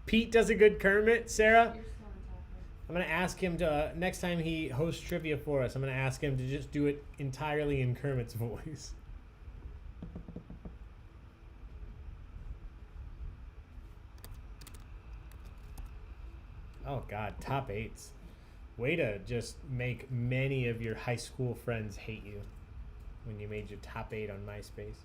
Pete does a good Kermit. Sarah? You're so on top of it. I'm going to ask him to, next time he hosts trivia for us, I'm going to ask him to just do it entirely in Kermit's voice. Oh, God, top 8s. Way to just make many of your high school friends hate you when you made your top 8 on MySpace.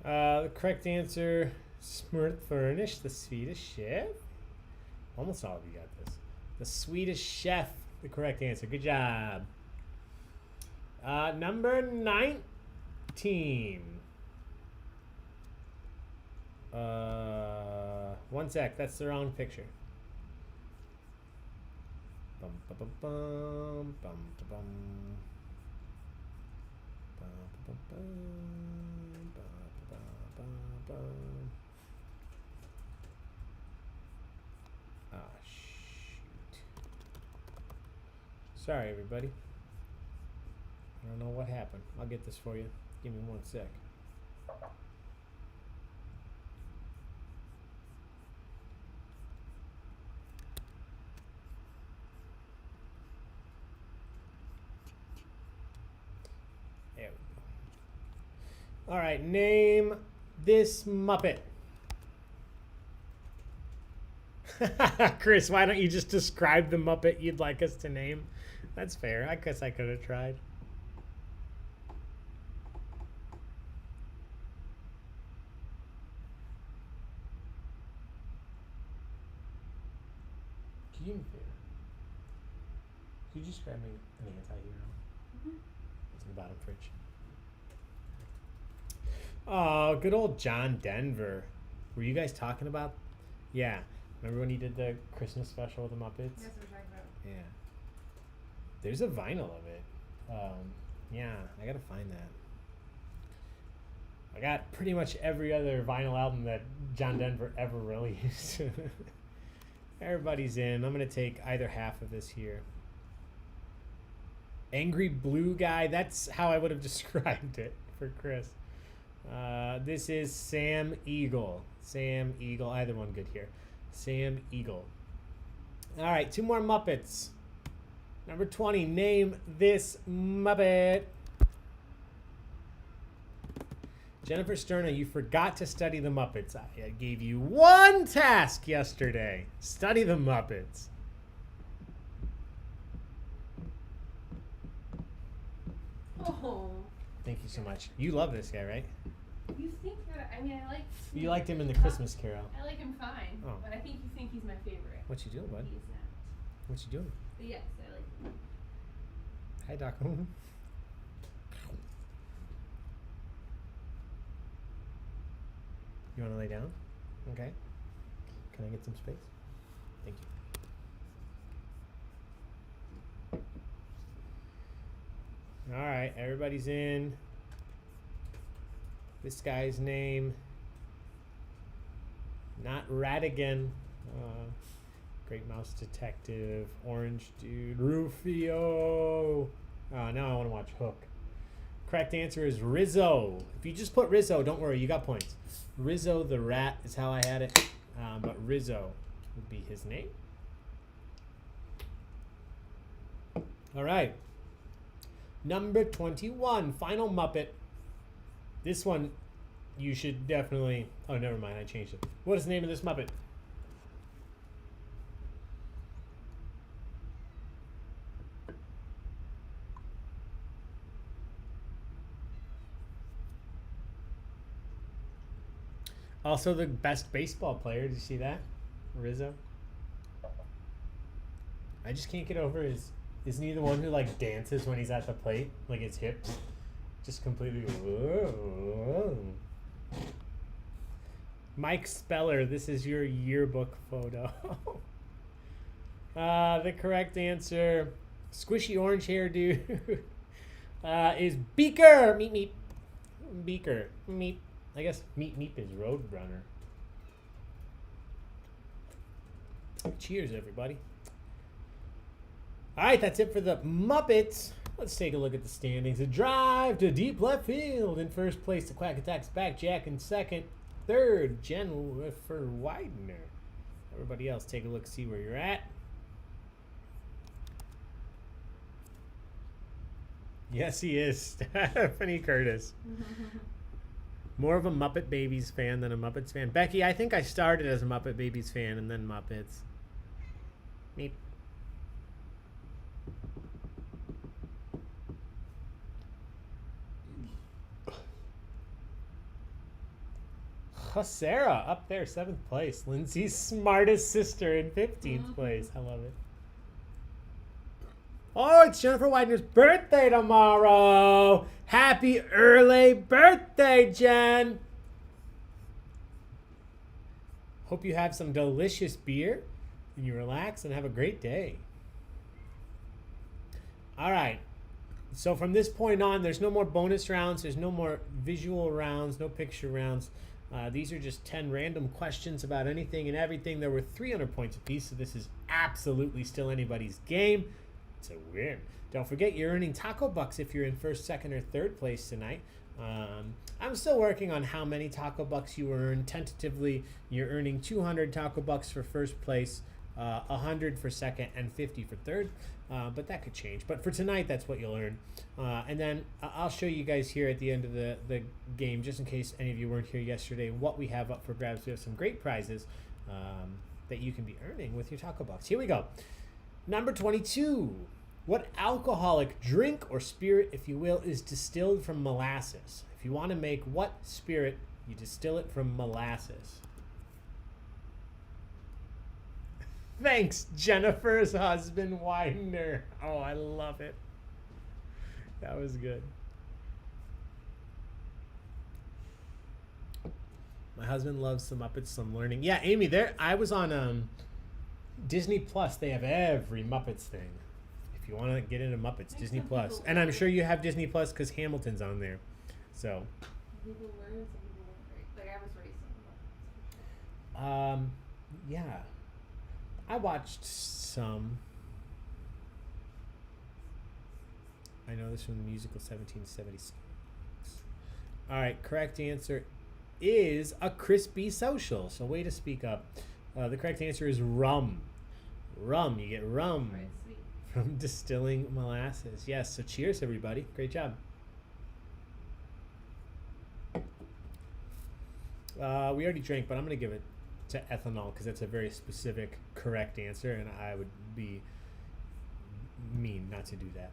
The correct answer, Smurt Furnish, the Swedish chef. Almost all of you got this. The Swedish chef, the correct answer. Good job. Number 19. One sec, that's the wrong picture. Bum, bum, bum, bum, bum, bum, bum, bum, bum, bum. Ah, shoot. Sorry, everybody. I don't know what happened. I'll get this for you. Give me one sec. There we go. All right, name this Muppet. Chris, why don't you just describe the Muppet you'd like us to name? That's fair. I guess I could have tried. Could you just grab me an anti-hero? It's in the bottom fridge. Oh, good old John Denver. Were you guys talking about? Yeah. Remember when he did the Christmas special with the Muppets? That's what we're talking about. Yeah. There's a vinyl of it. Yeah, I gotta find that. I got pretty much every other vinyl album that John Denver ever released. Everybody's in. I'm gonna take either half of this here. Angry Blue Guy. That's how I would have described it for Chris. This is Sam Eagle. Sam Eagle. Either one good here. Sam Eagle. All right, 2 more Muppets. Number 20. Name this Muppet. Jennifer Sterna, you forgot to study the Muppets. I gave you one task yesterday. Study the Muppets. Oh. Thank you so much. You love this guy, right? You think that? I mean, I like. You liked him in the Christmas Carol. I like him fine, Oh. but I think you think he's my favorite. What you doing, bud? He's not. What you doing? But yes, I like him. Hi, Doc. You want to lay down? Okay. Can I get some space? Thank you. All right, everybody's in. This guy's name, not Radigan. Great Mouse Detective, Orange Dude, Rufio. Now I want to watch Hook. Correct answer is Rizzo. If you just put Rizzo, don't worry, you got points. Rizzo the Rat is how I had it, but Rizzo would be his name. All right. Number 21, final Muppet. This one, you should definitely... Oh, never mind, I changed it. What is the name of this Muppet? Also the best baseball player. Did you see that? Rizzo. I just can't get over his... Isn't he the one who like dances when he's at the plate? Like his hips? Just completely... Whoa. Mike Speller, this is your yearbook photo. The correct answer, squishy orange hair dude, is Beaker. Meep meep. Beaker. Meep. I guess Meep Meep is Roadrunner. Cheers, everybody. All right, that's it for the Muppets. Let's take a look at the standings. A drive to deep left field. In first place, the Quack Attack's back Jack. In second, third, Jennifer Widener. Everybody else, take a look, see where you're at. Yes, he is. Stephanie Curtis. More of a Muppet Babies fan than a Muppets fan. Becky, I think I started as a Muppet Babies fan and then Muppets. Meep. Sarah up there, 7th place. Lindsay's smartest sister in 15th place. I love it. Oh, it's Jennifer Widener's birthday tomorrow. Happy early birthday, Jen. Hope you have some delicious beer and you relax and have a great day. All right. So from this point on, there's no more bonus rounds. There's no more visual rounds, no picture rounds. These are just 10 random questions about anything and everything. There were 300 points apiece, so this is absolutely still anybody's game. It's a win. Don't forget, you're earning Taco Bucks if you're in first, second, or third place tonight. I'm still working on how many Taco Bucks you earn. Tentatively, you're earning 200 Taco Bucks for first place, 100 for second, and 50 for third. But that could change. But for tonight, that's what you'll earn. And then I'll show you guys here at the end of the game, just in case any of you weren't here yesterday, what we have up for grabs. We have some great prizes that you can be earning with your Taco Bucks. Here we go. Number 22. What alcoholic drink or spirit, if you will, is distilled from molasses? If you want to make what spirit, you distill it from molasses. Thanks, Jennifer's husband, Winder. Oh, I love it. That was good. My husband loves some Muppets, some learning. Yeah, Amy, there. I was on Disney Plus. They have every Muppets thing. If you want to get into Muppets, Disney Plus, and I'm sure you have Disney Plus because Hamilton's on there. So. People learn, some people don't. Like I was raised on Muppets. Yeah. I watched some. I know this from the musical 1776. All right, correct answer is a crispy social. So way to speak up. The correct answer is rum. Rum. You get rum Right, sweet. from distilling molasses. Yes. So cheers, everybody. Great job. We already drank, but I'm going to give it to ethanol because that's a very specific correct answer, and I would be mean not to do that.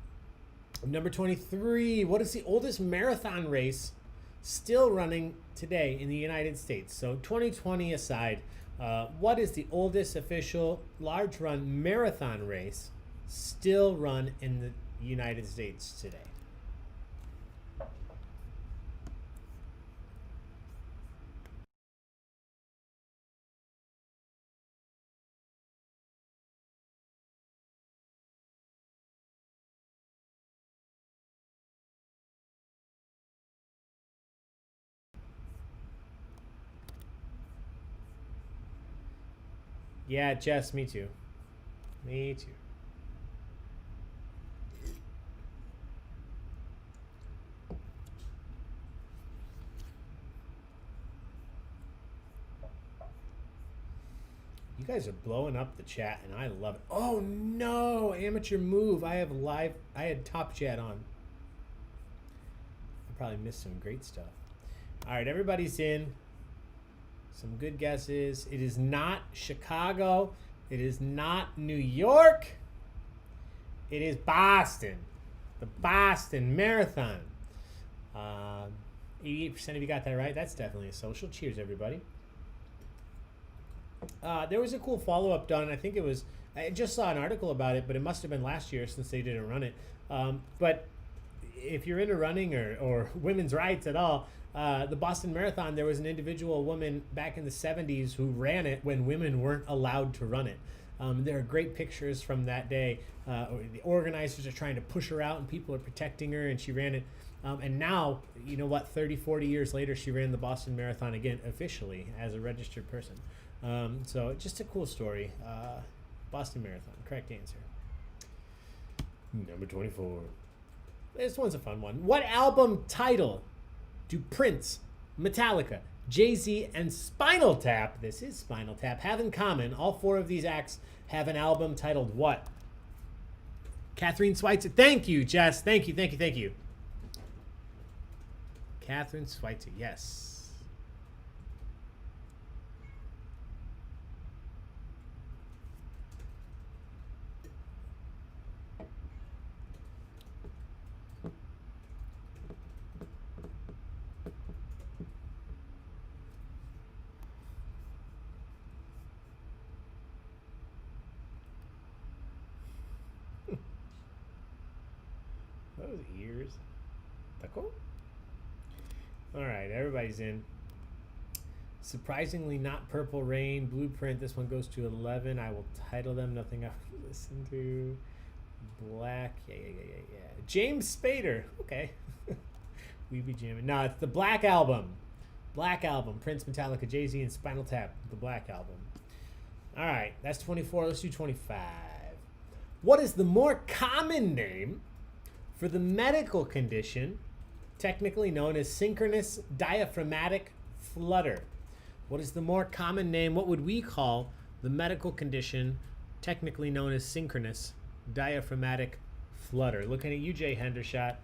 Number 23. What is the oldest marathon race still running today in the United States? So 2020 aside, what is the oldest official large run marathon race still run in the United States today? Yeah, Jess, me too. Me too. You guys are blowing up the chat, and I love it. Oh no, amateur move! I had Top Chat on. I probably missed some great stuff. All right, everybody's in. Some good guesses. It is not Chicago. It is not New York. It is Boston. The Boston Marathon. 88% of you got that right. That's definitely a social. Cheers, everybody. There was a cool follow-up done. I think it was, I just saw an article about it, but it must have been last year since they didn't run it. But if you're into running or women's rights at all, the Boston Marathon, there was an individual woman back in the 70s who ran it when women weren't allowed to run it. There are great pictures from that day. The organizers are trying to push her out and people are protecting her, and she ran it. And now, you know what, 30, 40 years later, she ran the Boston Marathon again officially as a registered person. So just a cool story. Boston Marathon, correct answer. Number 24. This one's a fun one. What album title do Prince, Metallica, Jay-Z, and Spinal Tap, this is Spinal Tap, have in common? All four of these acts have an album titled what? Catherine Schweitzer. Thank you, Jess. Thank you. Catherine Schweitzer, yes. Those ears. Taco? All right, everybody's in. Surprisingly not Purple Rain, Blueprint. This one goes to 11. I will title them Nothing I've Listened to. Black. Yeah. James Spader. Okay. We be jamming. No, it's the Black Album. Black Album. Prince, Metallica, Jay-Z, and Spinal Tap. The Black Album. All right, that's 24. Let's do 25. What is the more common name for the medical condition technically known as synchronous diaphragmatic flutter? What is the more common name? What would we call the medical condition technically known as synchronous diaphragmatic flutter? Looking at you, Jay Hendershot.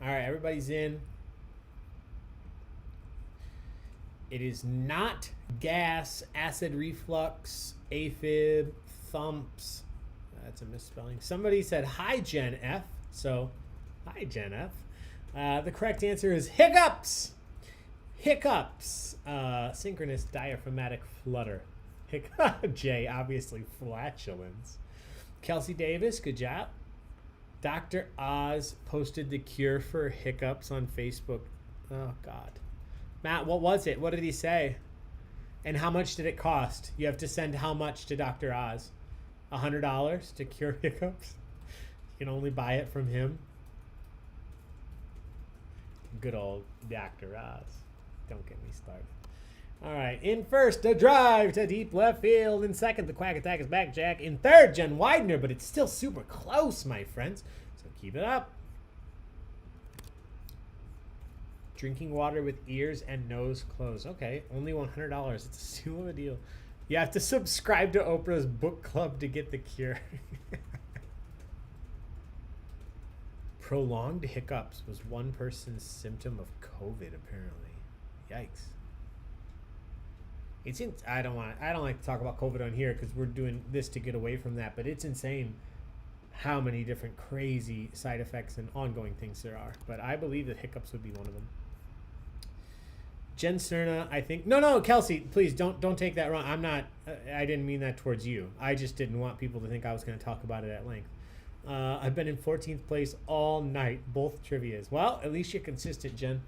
All right, everybody's in. It is not gas, acid reflux, aphib, thumps. That's a misspelling. Somebody said hi, Gen F. So, hi, Gen F. The correct answer is hiccups. Hiccups. Synchronous diaphragmatic flutter. J, obviously flatulence. Kelsey Davis, good job. Dr. Oz posted the cure for hiccups on Facebook. Oh, God. Matt, what was it? What did he say? And how much did it cost? You have to send how much to Dr. Oz? $100 to cure hiccups? You can only buy it from him. Good old Dr. Oz. Don't get me started. All right. In first, a drive to deep left field. In second, the Quack Attack is back, Jack. In third, Jen Widener, but it's still super close, my friends. So keep it up. Drinking water with ears and nose closed. Okay, only $100. It's a steal of a deal. You have to subscribe to Oprah's book club to get the cure. Prolonged hiccups was one person's symptom of COVID, apparently. Yikes. I don't like to talk about COVID on here because we're doing this to get away from that, but it's insane how many different crazy side effects and ongoing things there are. But I believe that hiccups would be one of them. Jen Cerna, I think. No, Kelsey, please don't take that wrong. I didn't mean that towards you. I just didn't want people to think I was going to talk about it at length. I've been in 14th place all night, both trivias. Well, at least you're consistent, Jen.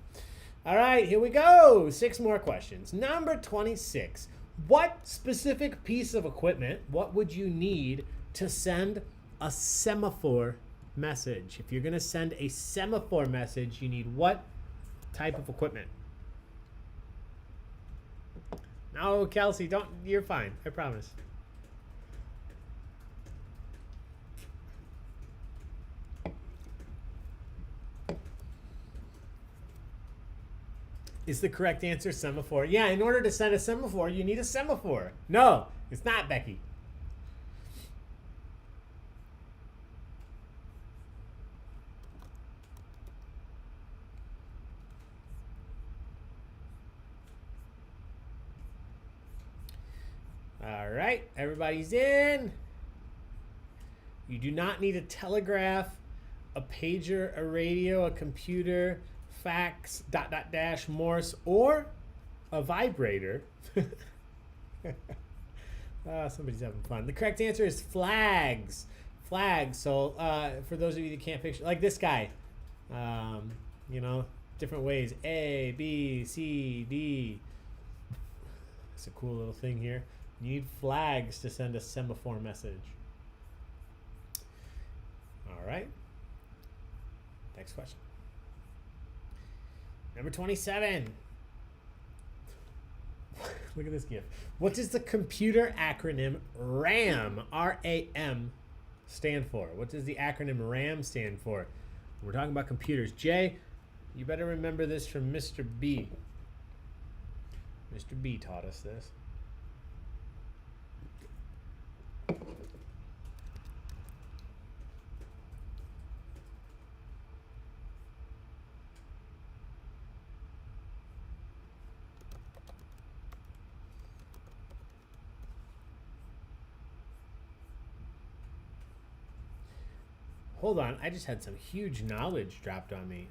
All right, here we go. 6 more questions. Number 26. What specific piece of equipment, what would you need to send a semaphore message? If you're going to send a semaphore message, you need what type of equipment? No, Kelsey, don't. You're fine. I promise. Is the correct answer semaphore? Yeah, in order to send a semaphore, you need a semaphore. No, it's not, Becky. All right, everybody's in. You do not need a telegraph, a pager, a radio, a computer, fax, .. Morse, or a vibrator. Somebody's having fun. The correct answer is flags. Flags. So for those of you that can't picture, like this guy, different ways. A, B, C, D. It's a cool little thing here. You need flags to send a semaphore message. All right. Next question. Number 27. Look at this gift. What does the computer acronym RAM, R-A-M, stand for? What does the acronym RAM stand for? We're talking about computers. Jay, you better remember this from Mr. B. Mr. B taught us this. Hold on, I just had some huge knowledge dropped on me.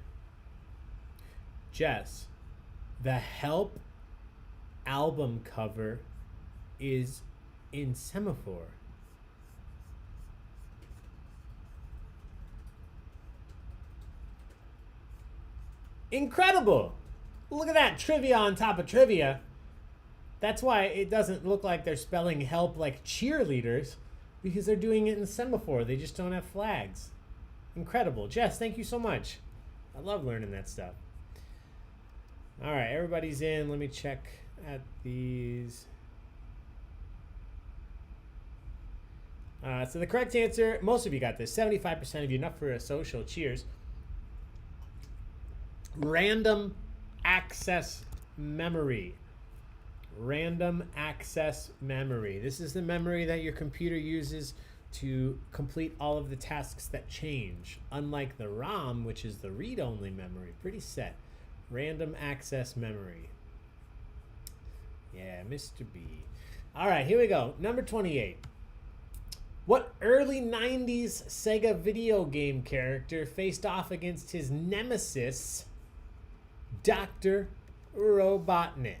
Jess, the Help album cover is in semaphore. Incredible! Look at that, trivia on top of trivia. That's why it doesn't look like they're spelling help like cheerleaders, because they're doing it in semaphore. They just don't have flags. Incredible. Jess, thank you so much. I love learning that stuff. All right, everybody's in. Let me check at these. So the correct answer, most of you got this. 75% of you, enough for a social. Cheers. Random access memory. Random access memory. This is the memory that your computer uses to complete all of the tasks that change. Unlike the ROM, which is the read-only memory. Pretty set. Random access memory. Yeah, Mr. B. All right, here we go. Number 28. What early 90s Sega video game character faced off against his nemesis, Dr. Robotnik?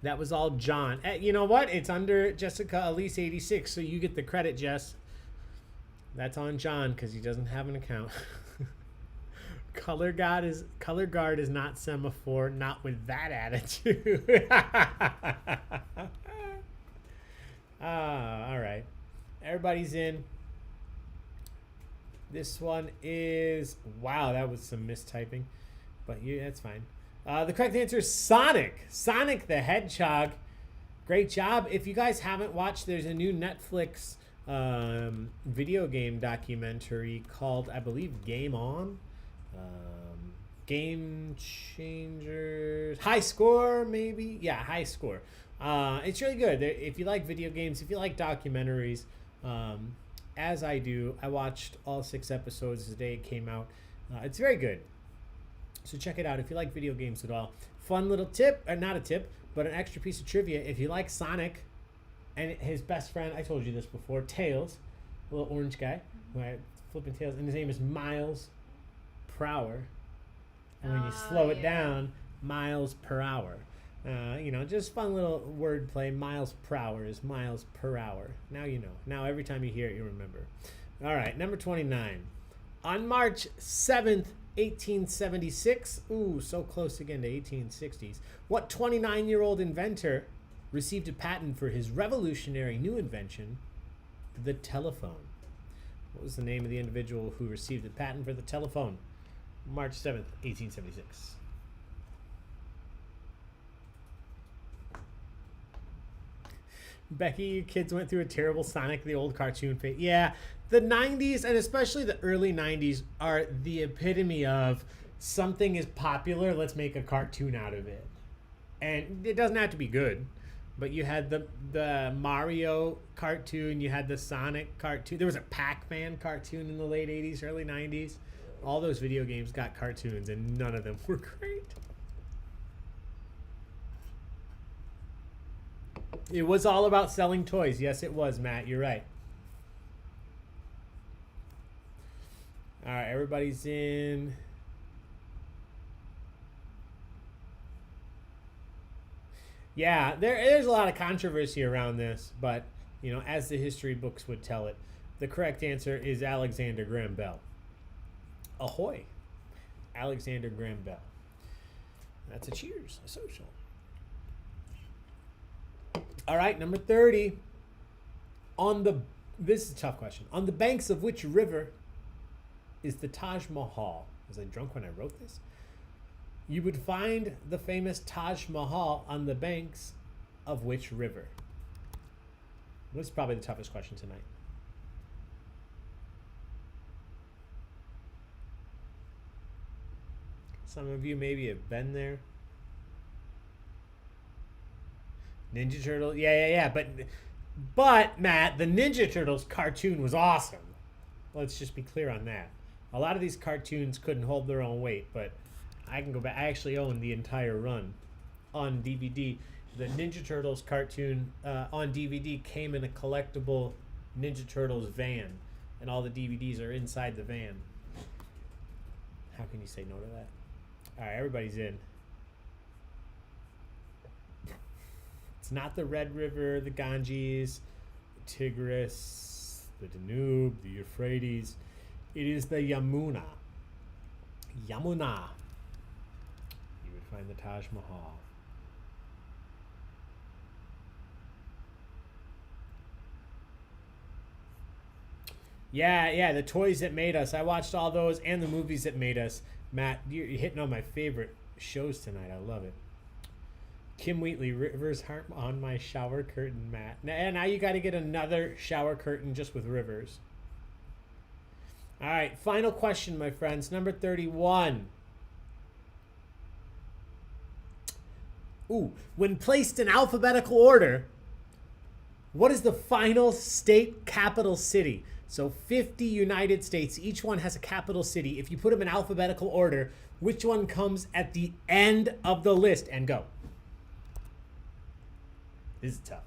That was all John. You know what? It's under Jessica Elise 86, so you get the credit, Jess. That's on John because he doesn't have an account. Color guard is not semaphore, not with that attitude. All right. Everybody's in. This one is, wow, that was some mistyping, but that's fine. The correct answer is Sonic. Sonic the Hedgehog. Great job. If you guys haven't watched, there's a new Netflix video game documentary called, I believe, Game On. Game Changers. High Score, maybe? Yeah, High Score. It's really good. If you like video games, if you like documentaries, as I do, I watched all 6 episodes the day it came out. It's very good. So check it out if you like video games at all. Fun little tip, or not a tip, but an extra piece of trivia. If you like Sonic and his best friend, I told you this before, Tails, a little orange guy, right, flipping tails, and his name is Miles per hour. And when you slow it down, miles per hour. Just fun little wordplay. Miles per hour is miles per hour. Now you know. Now every time you hear it, you remember. All right, number 29. On March 7th, 1876. Ooh, so close again to 1860s. What 29-year-old inventor received a patent for his revolutionary new invention, the telephone? What was the name of the individual who received the patent for the telephone? March 7th, 1876. Becky, you kids went through a terrible Sonic the old cartoon phase. Yeah, the 90s, and especially the early 90s, are the epitome of something is popular, let's make a cartoon out of it. And it doesn't have to be good, but you had the Mario cartoon, you had the Sonic cartoon. There was a Pac-Man cartoon in the late 80s, early 90s. All those video games got cartoons, and none of them were great. It was all about selling toys. Yes, it was, Matt. You're right. All right, everybody's in. Yeah, there's a lot of controversy around this, but, as the history books would tell it, the correct answer is Alexander Graham Bell. Ahoy. Alexander Graham Bell. That's a cheers, a social. All right, number 30. This is a tough question. On the banks of which river is the Taj Mahal? Was I drunk when I wrote this? You would find the famous Taj Mahal on the banks of which river? This is probably the toughest question tonight. Some of you maybe have been there. Ninja Turtle, yeah. But Matt, the Ninja Turtles cartoon was awesome. Let's just be clear on that. A lot of these cartoons couldn't hold their own weight, but I can go back. I actually own the entire run on DVD. The Ninja Turtles cartoon on DVD came in a collectible Ninja Turtles van, and all the DVDs are inside the van. How can you say no to that? All right, everybody's in. It's not the Red River, the Ganges, the Tigris, the Danube, the Euphrates. It is the Yamuna. Yamuna. You would find the Taj Mahal. Yeah, the toys that made us. I watched all those and the movies that made us. Matt, you're hitting on my favorite shows tonight. I love it. Kim Wheatley, rivers aren't on my shower curtain, Matt. Now you got to get another shower curtain just with rivers. All right, final question, my friends. Number 31. Ooh, when placed in alphabetical order, What is the final state capital city? So 50 United States, each one has a capital city. If you put them in alphabetical order, which one comes at the end of the list? And go. This is tough.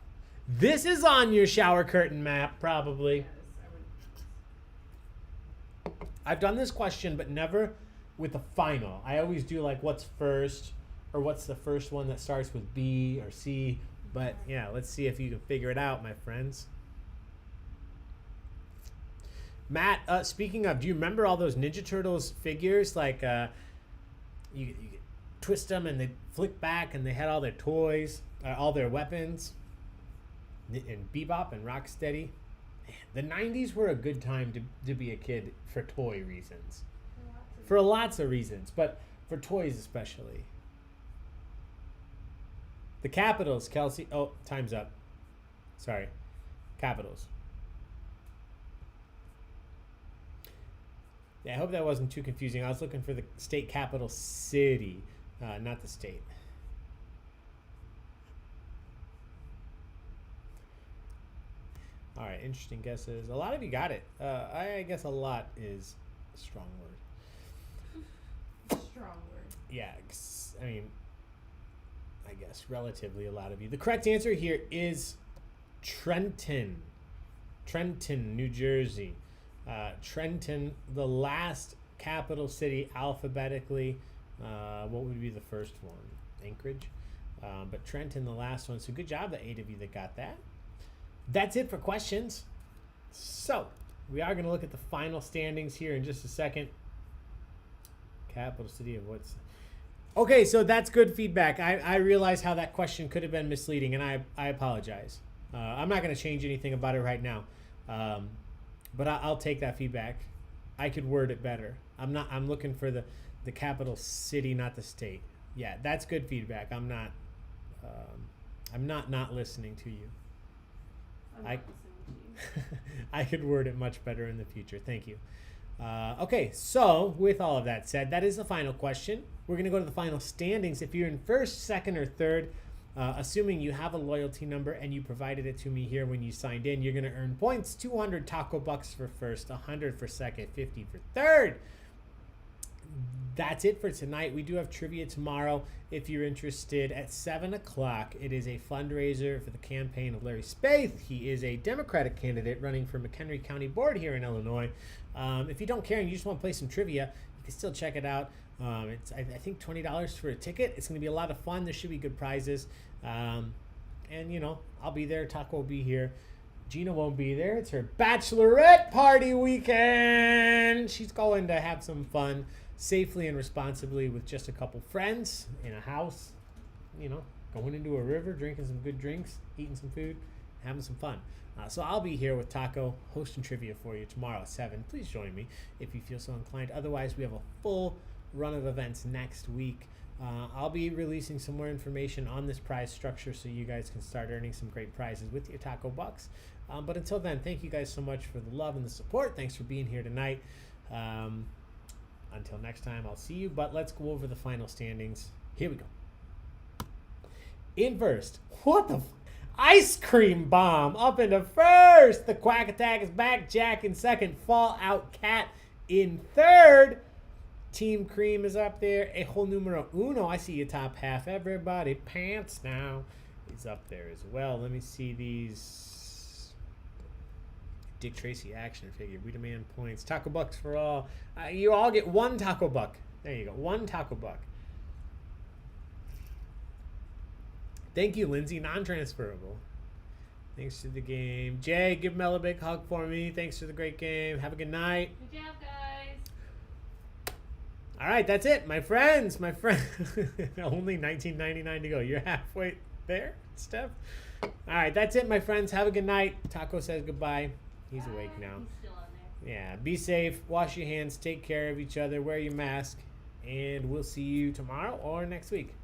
This is on your shower curtain map, probably. Yes, I would. I've done this question, but never with a final. I always do like what's first, or what's the first one that starts with B or C. But yeah, let's see if you can figure it out, my friends. Matt, speaking of, do you remember all those Ninja Turtles figures? Like, you twist them and they flick back and they had all their toys, all their weapons. And Bebop and Rocksteady. The 90s were a good time to be a kid for toy reasons. For lots of reasons, but for toys especially. The Capitals, Kelsey. Oh, time's up. Sorry. Capitals. Yeah, I hope that wasn't too confusing. I was looking for the state capital city, not the state. All right, interesting guesses. A lot of you got it. I guess a lot is a strong word. Strong word. Yeah, I mean, I guess relatively a lot of you. The correct answer here is Trenton. Trenton, New Jersey. Trenton, the last capital city alphabetically. What would be the first one? Anchorage. But Trenton, the last one. So good job, the 8 of you that got that. That's it for questions. So we are going to look at the final standings here in just a second. Capital city of what's... Okay, so that's good feedback. I realize how that question could have been misleading, and I apologize. I'm not going to change anything about it right now. But I'll take that feedback. I could word it better. I'm looking for the capital city, not the state. Yeah, that's good feedback. I'm not listening to you. I'm not listening to you. I could word it much better in the future. Thank you. Okay, so with all of that said, that is the final question. We're going to go to the final standings. If you're in first, second, or third, assuming you have a loyalty number and you provided it to me here when you signed in, you're going to earn points. 200 taco bucks for first, 100 for second, 50 for third. That's it for tonight. We do have trivia tomorrow if you're interested at 7 o'clock. It is a fundraiser for the campaign of Larry Spaeth. He is a Democratic candidate running for McHenry County Board here in Illinois. If you don't care and you just want to play some trivia, you can still check it out. It's I think $20 for a ticket. It's going to be a lot of fun. There should be good prizes. And, you know, I'll be there. Taco will be here. Gina won't be there. It's her bachelorette party weekend. She's going to have some fun safely and responsibly with just a couple friends in a house, you know, going into a river, drinking some good drinks, eating some food, having some fun. So I'll be here with Taco hosting trivia for you tomorrow at 7. Please join me if you feel so inclined. Otherwise, we have a full run of events next week. I'll be releasing some more information on this prize structure so you guys can start earning some great prizes with your Taco Bucks. But until then, thank you guys so much for the love and the support. Thanks for being here tonight. Until next time, I'll see you. But let's go over the final standings. Here we go. In first, what the ice cream bomb up into first. The Quack Attack is back. Jack in second. Fallout Cat in third. Team Cream is up there. Ejo numero uno. I see you top half. Everybody pants now. He's up there as well. Let me see these. Dick Tracy action figure. We demand points. Taco Bucks for all. You all get 1 Taco Buck. There you go. 1 Taco Buck. Thank you, Lindsay. Non-transferable. Thanks to the game. Jay, give Mel a big hug for me. Thanks for the great game. Have a good night. Good job, guys. All right, that's it, my friends. My friend. Only $19.99 to go. You're halfway there, Steph. All right, that's it, my friends. Have a good night. Taco says goodbye. He's awake now. He's still on there. Yeah, be safe. Wash your hands. Take care of each other. Wear your mask. And we'll see you tomorrow or next week.